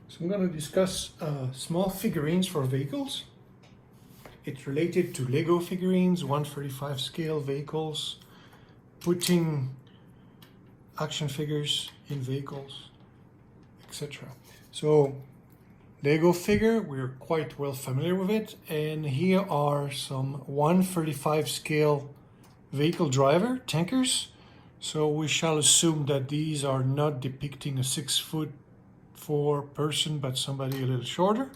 So I'm going to discuss small figurines for vehicles. It's related to Lego figurines, 1/35 scale vehicles, putting action figures in vehicles, etc. So Lego figure, we're quite well familiar with it, and here are some 1/35 scale vehicle driver tankers. So we shall assume that these are not depicting a 6'4" person, but somebody a little shorter.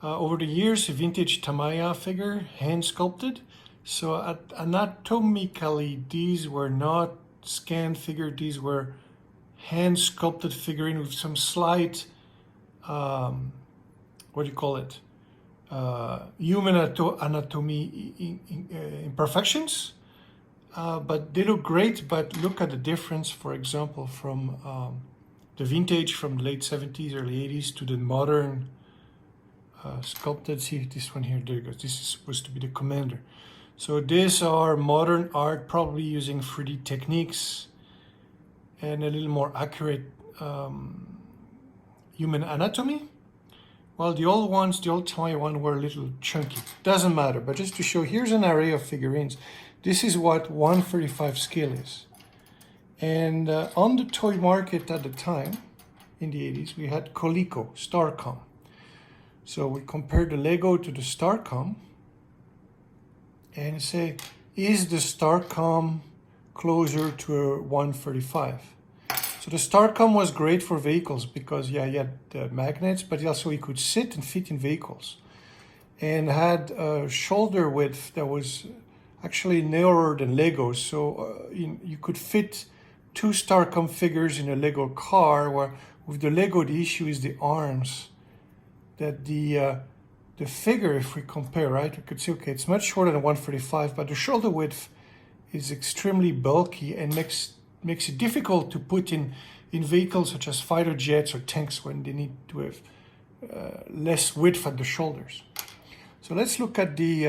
Over the years, a vintage Tamiya figure, hand sculpted. So anatomically, these were not scanned figure. These were hand sculpted figurine with some slight, what do you call it? Human anatomy imperfections. But they look great, but look at the difference, for example, from the vintage from the late 70s, early 80s to the modern sculpted. See this one here, there it goes. This is supposed to be the commander. So these are modern art, probably using 3D techniques and a little more accurate human anatomy. Well, the old ones, the old Tamiya one, were a little chunky. Doesn't matter, but just to show, here's an array of figurines. This is what 1/35 scale is. And on the toy market at the time, in the 80s, we had Coleco, Starcom. So we compared the Lego to the Starcom and say, is the Starcom closer to a 1/35? So the Starcom was great for vehicles because, yeah, you had the magnets, but also you could sit and fit in vehicles, and had a shoulder width that was actually narrower than Legos. So you could fit two Starcom figures in a Lego car, where with the Lego, the issue is the arms. That the figure, if we compare, right, we could say, okay, it's much shorter than 1/35, but the shoulder width is extremely bulky and makes it difficult to put in vehicles such as fighter jets or tanks when they need to have less width at the shoulders. So let's look at the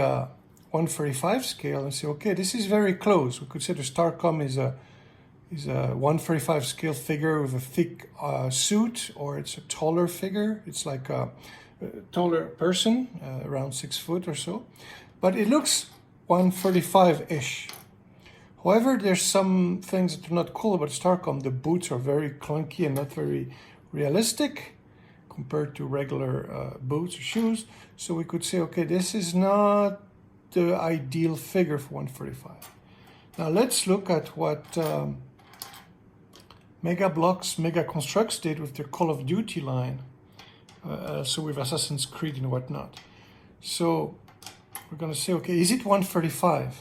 1/35 scale and say, okay, this is very close. We could say the Starcom is a 1/35 scale figure with a thick suit, or it's a taller figure. It's like a taller person, around 6 foot or so, but it looks 1/35-ish. However, there's some things that are not cool about Starcom. The boots are very clunky and not very realistic compared to regular boots or shoes. So we could say, okay, this is not the ideal figure for 1/35. Now let's look at what Bloks, Mega Constructs did with their Call of Duty line. So with Assassin's Creed and whatnot. So we're going to say, okay, is it 1/35?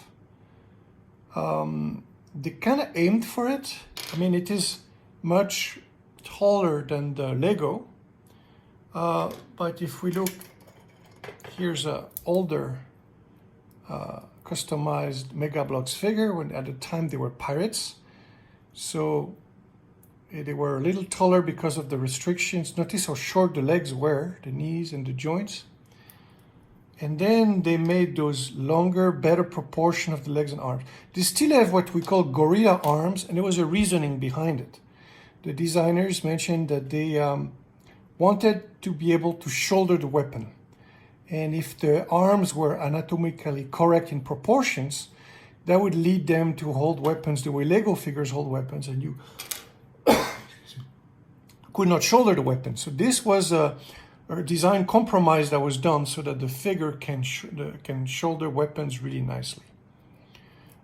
They kind of aimed for it. I mean, it is much taller than the Lego. But if we look, here's a older customized Mega Bloks figure, when at the time they were pirates. So they were a little taller because of the restrictions. Notice how short the legs were, the knees and the joints. And then they made those longer, better proportion of the legs and arms. They still have what we call gorilla arms, and there was a reasoning behind it. The designers mentioned that they wanted to be able to shoulder the weapon. And if the arms were anatomically correct in proportions, that would lead them to hold weapons the way Lego figures hold weapons, and you could not shoulder the weapon. So this was a design compromise that was done so that the figure can shoulder weapons really nicely.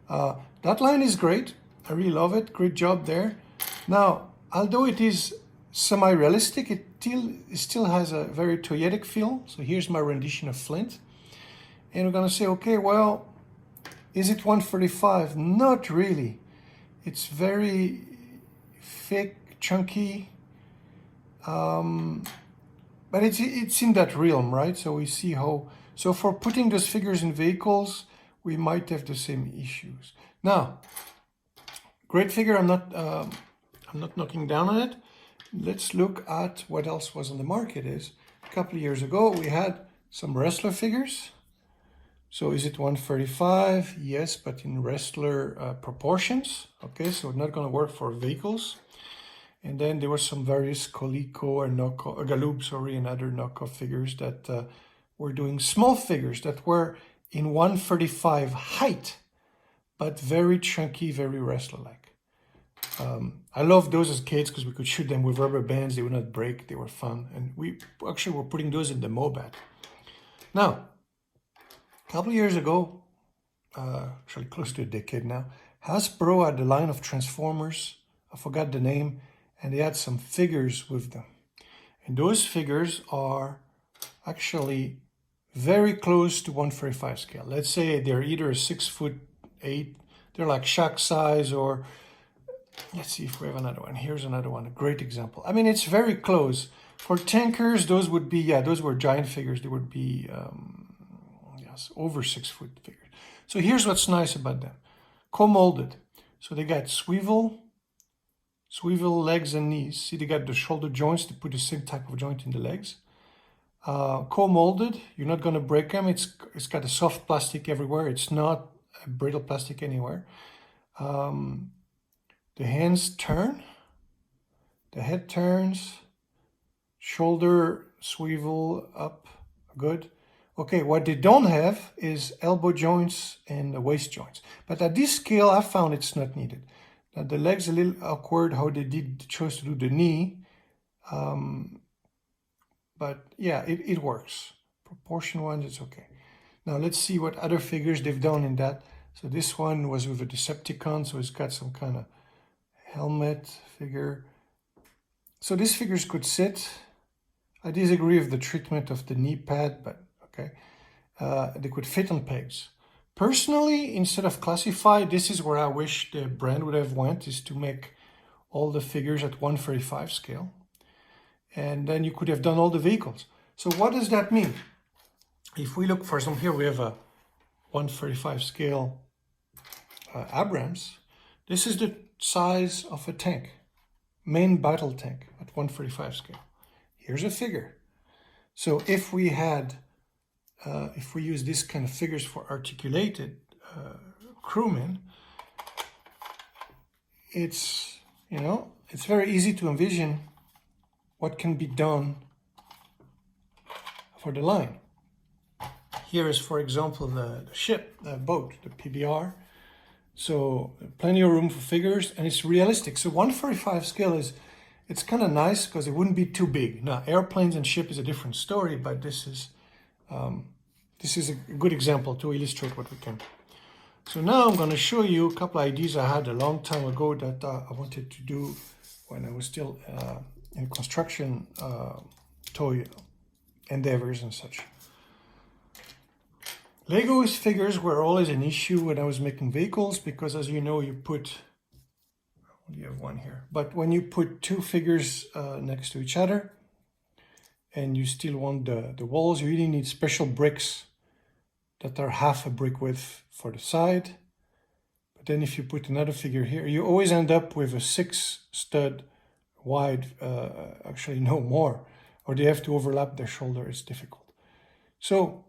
That line is great. I really love it. Great job there. Now, although it is semi-realistic, it still has a very toyetic feel. So here's my rendition of Flint. And we're going to say, okay, well, is it 1/35? Not really. It's very thick, chunky. But it's in that realm, right? So we see how, so for putting those figures in vehicles, we might have the same issues. Now, great figure, I'm not knocking down on it. Let's look at what else was on the market. Is a couple of years ago, we had some wrestler figures. So is it 1/35? Yes, but in wrestler proportions. Okay, so not gonna work for vehicles. And then there were some various Coleco or Galoob, sorry, and other knockoff figures that were doing small figures that were in 135 height, but very chunky, very wrestler-like. I loved those as kids because we could shoot them with rubber bands. They would not break. They were fun. And we actually were putting those in the Mobat. Now, a couple of years ago, actually close to a decade now, Hasbro had a line of Transformers. I forgot the name. And they had some figures with them. And those figures are actually very close to 135 scale. Let's say they're either a 6'8", they're like Shaq size, or let's see if we have another one. Here's another one, a great example. I mean, it's very close. For tankers, those would be, yeah, those were giant figures. They would be, yes, over 6 foot figures. So here's what's nice about them. Co-molded. So they got swivel legs and knees. See, they got the shoulder joints to put the same type of joint in the legs. Co-molded, you're not going to break them. It's got a soft plastic everywhere. It's not a brittle plastic anywhere. The hands turn, the head turns, shoulder swivel up, good. Okay, what they don't have is elbow joints and the waist joints. But at this scale, I found it's not needed. Now the leg's a little awkward how they chose to do the knee. But yeah, it works. Proportion ones, it's okay. Now let's see what other figures they've done in that. So this one was with a Decepticon, so it's got some kind of helmet figure. So these figures could sit. I disagree with the treatment of the knee pad, but okay. They could fit on pegs. Personally, instead of classified, this is where I wish the brand would have went, is to make all the figures at 135 scale. And then you could have done all the vehicles. So what does that mean? If we look, for example, here we have a 135 scale Abrams. This is the size of a tank, main battle tank at 135 scale. Here's a figure. So if we had, if we use this kind of figures for articulated crewmen, it's, you know, it's very easy to envision what can be done for the line. Here is, for example, the ship, the boat, the PBR. So plenty of room for figures, and it's realistic. So 145 scale is, it's kind of nice because it wouldn't be too big. Now, airplanes and ship is a different story, but this is a good example to illustrate what we can. So now I'm going to show you a couple of ideas I had a long time ago that I wanted to do when I was still in construction toy endeavors and such. Lego's figures were always an issue when I was making vehicles because, as you know, you put, you have one here, but when you put two figures next to each other and you still want the walls, you really need special bricks that are half a brick width for the side. But then if you put another figure here, you always end up with a 6 stud wide, actually no more, or they have to overlap their shoulder. It's difficult. So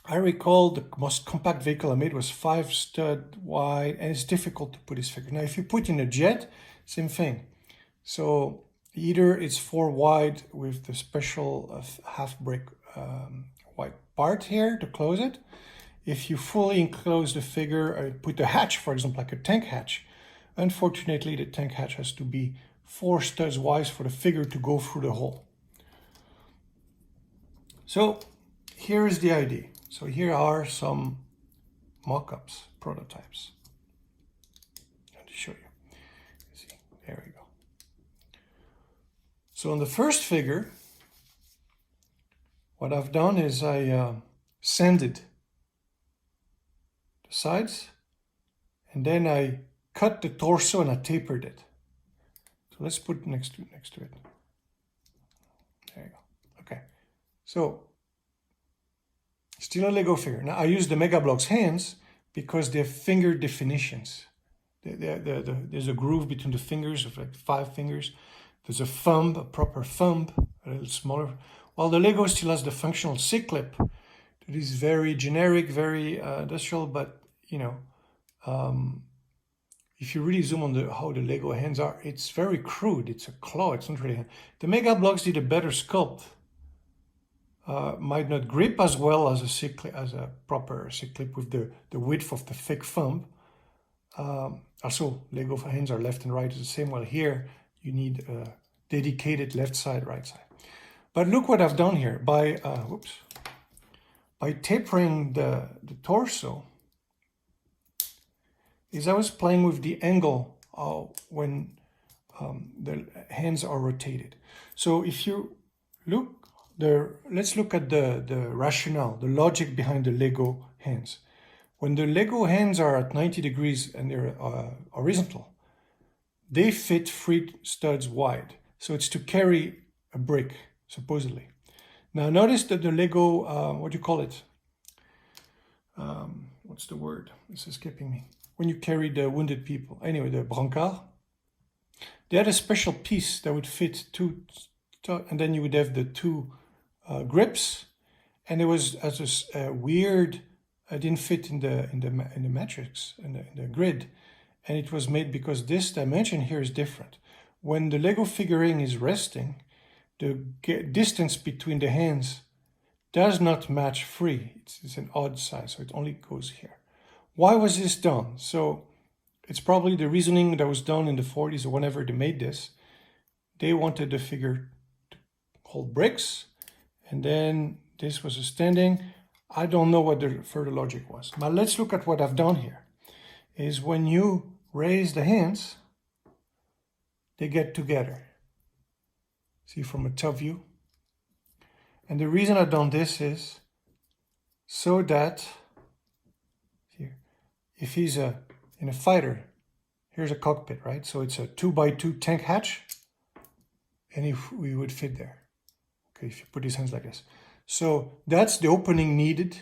I recall the most compact vehicle I made was 5 stud wide, and it's difficult to put this figure. Now, if you put in a jet, same thing. So either it's 4 wide with the special half brick white part here to close it. If you fully enclose the figure, or put the hatch, for example, like a tank hatch, unfortunately the tank hatch has to be 4 studs wide for the figure to go through the hole. So here is the idea. So here are some mock-ups, prototypes. Let me show you. See, there we go. So on the first figure, what I've done is I sanded the sides, and then I cut the torso and I tapered it. So let's put it next to it. There you go. Okay. So still a Lego figure. Now I use the Mega Bloks hands because they have finger definitions. There's a groove between the fingers of like 5 fingers. There's a thumb, a proper thumb, a little smaller. While the Lego still has the functional C-clip. It is very generic, very industrial, but you know, if you really zoom on how the Lego hands are, it's very crude. It's a claw. It's not really a hand. The Mega Bloks did a better sculpt. Might not grip as well as a proper C-clip with the width of the thick thumb. Also, Lego hands are left and right the same. While here you need a dedicated left side, right side. But look what I've done here by tapering the torso. Is I was playing with the angle when the hands are rotated. So if you look there, let's look at the rationale, the logic behind the Lego hands. When the Lego hands are at 90 degrees and they're horizontal, they fit 3 studs wide. So it's to carry a brick, supposedly. Now notice that the Lego, what do you call it? What's the word? It's escaping me. When you carry the wounded people. Anyway, the brancard. They had a special piece that would fit 2, and then you would have the 2 grips. And it was as a weird, it didn't fit in the matrix, in the grid. And it was made because this dimension here is different. When the Lego figurine is resting, the distance between the hands does not match 3. It's an odd size, so it only goes here. Why was this done? So it's probably the reasoning that was done in the 40s or whenever they made this. They wanted the figure to hold bricks, and then this was a standing. I don't know what the further logic was. But let's look at what I've done here. Is when you raise the hands, they get together. See from a top view. And the reason I've done this is so that here, if he's in a fighter, here's a cockpit, right? So it's a 2x2 tank hatch, and if we would fit there. Okay, if you put his hands like this. So that's the opening needed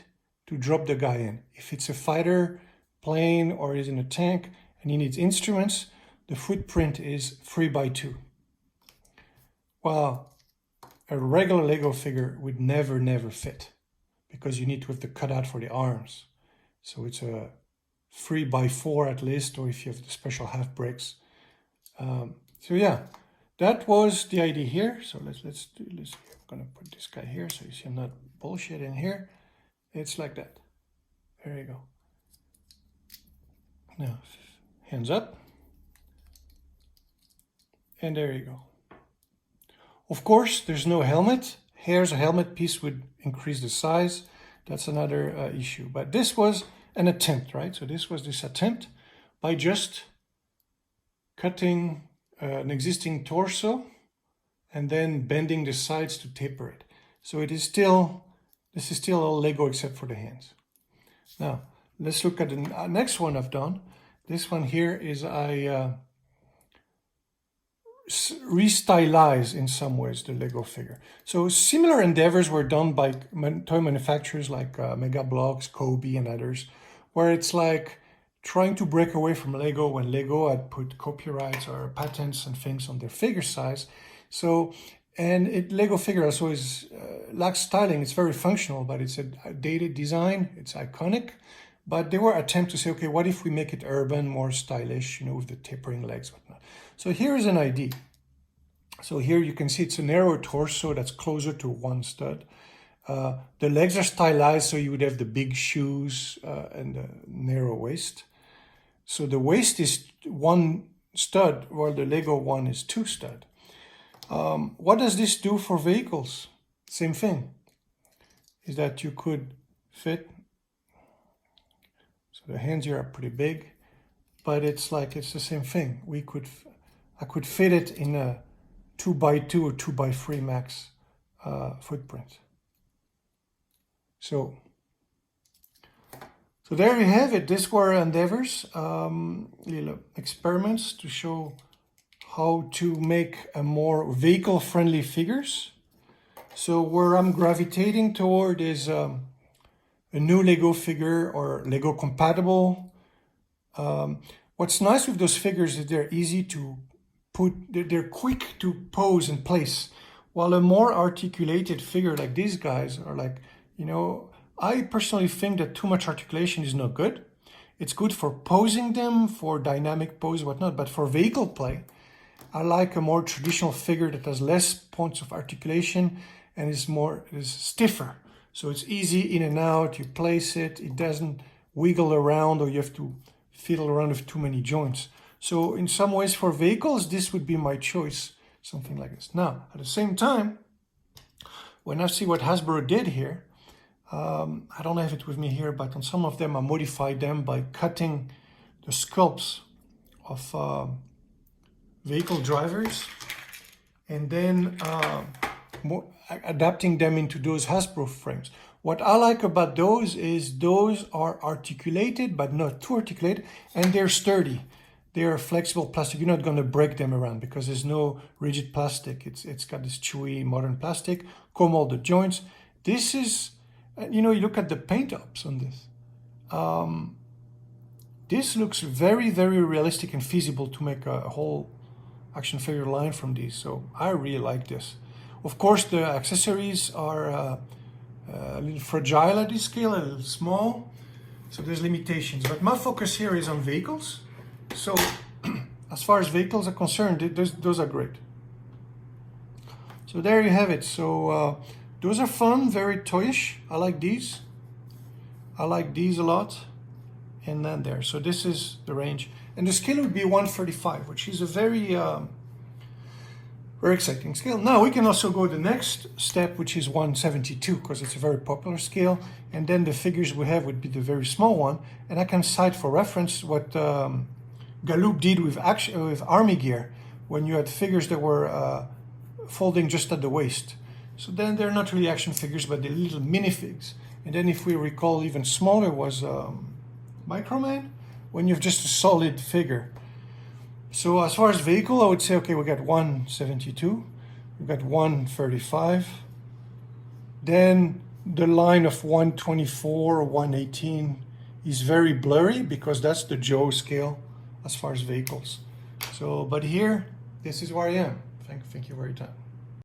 to drop the guy in. If it's a fighter plane or is in a tank and he needs instruments, the footprint is 3x2. Well, a regular Lego figure would never fit because you need to have the cutout for the arms. So it's a 3x4 at least, or if you have the special half bricks. So yeah, that was the idea here. So let's do this. I'm gonna put this guy here so you see I'm not bullshitting here. It's like that. There you go. Now, hands up. And there you go. Of course, there's no helmet. Here's a helmet piece would increase the size. That's another issue. But this was an attempt, right? So this was this attempt by just cutting an existing torso and then bending the sides to taper it. So it is still, this is still all Lego except for the hands. Now, let's look at the next one I've done. This one here is I restylize in some ways the Lego figure. So similar endeavors were done by toy manufacturers like Mega Bloks, Kobe, and others, where it's like trying to break away from Lego when Lego had put copyrights or patents and things on their figure size. So, and Lego figure also is lacks styling. It's very functional, but it's a dated design. It's iconic. But they were attempts to say, okay, what if we make it urban, more stylish, you know, with the tapering legs, whatnot. So here's an idea. So here you can see it's a narrow torso that's closer to 1 stud. The legs are stylized, so you would have the big shoes and the narrow waist. So the waist is 1 stud, while the Lego one is 2 stud. What does this do for vehicles? Same thing. Is that you could fit. So the hands here are pretty big, but it's like it's the same thing. I could fit it in a 2x2 or 2x3 max footprint. So there you have it. These were endeavors, little experiments to show how to make a more vehicle-friendly figures. So where I'm gravitating toward is a new Lego figure or Lego compatible. What's nice with those figures is they're easy to put, they're quick to pose and place. While a more articulated figure like these guys are like, you know, I personally think that too much articulation is not good. It's good for posing them, for dynamic pose, whatnot. But for vehicle play, I like a more traditional figure that has less points of articulation and is stiffer. So it's easy in and out, you place it, it doesn't wiggle around or you have to fiddle around with too many joints. So in some ways for vehicles, this would be my choice, something like this. Now, at the same time, when I see what Hasbro did here, I don't have it with me here, but on some of them I modified them by cutting the sculpts of vehicle drivers and then adapting them into those Hasbro frames. What I like about those is those are articulated, but not too articulated, and they're sturdy. They're flexible plastic. You're not going to break them around because there's no rigid plastic. It's got this chewy modern plastic, comb all the joints. This is, you know, you look at the paint ups on this. This looks very, very realistic and feasible to make a whole action figure line from these. So I really like this. Of course, the accessories are a little fragile at this scale, a little small. So there's limitations. But my focus here is on vehicles. So as far as vehicles are concerned, those are great. So there you have it. So those are fun, very toyish. I like these. I like these a lot. And then there. So this is the range. And the scale would be 135, which is a very very exciting scale. Now we can also go the next step, which is 172, because it's a very popular scale. And then the figures we have would be the very small one. And I can cite for reference what Galoob did with Army Gear, when you had figures that were folding just at the waist. So then they're not really action figures, but they're little minifigs. And then if we recall, even smaller was Microman, when you have just a solid figure. So as far as vehicle, I would say, okay, we got 172, we got 135, then the line of 124, 118 is very blurry because that's the Joe scale as far as vehicles. So, but here, this is where I am. Thank you for your time.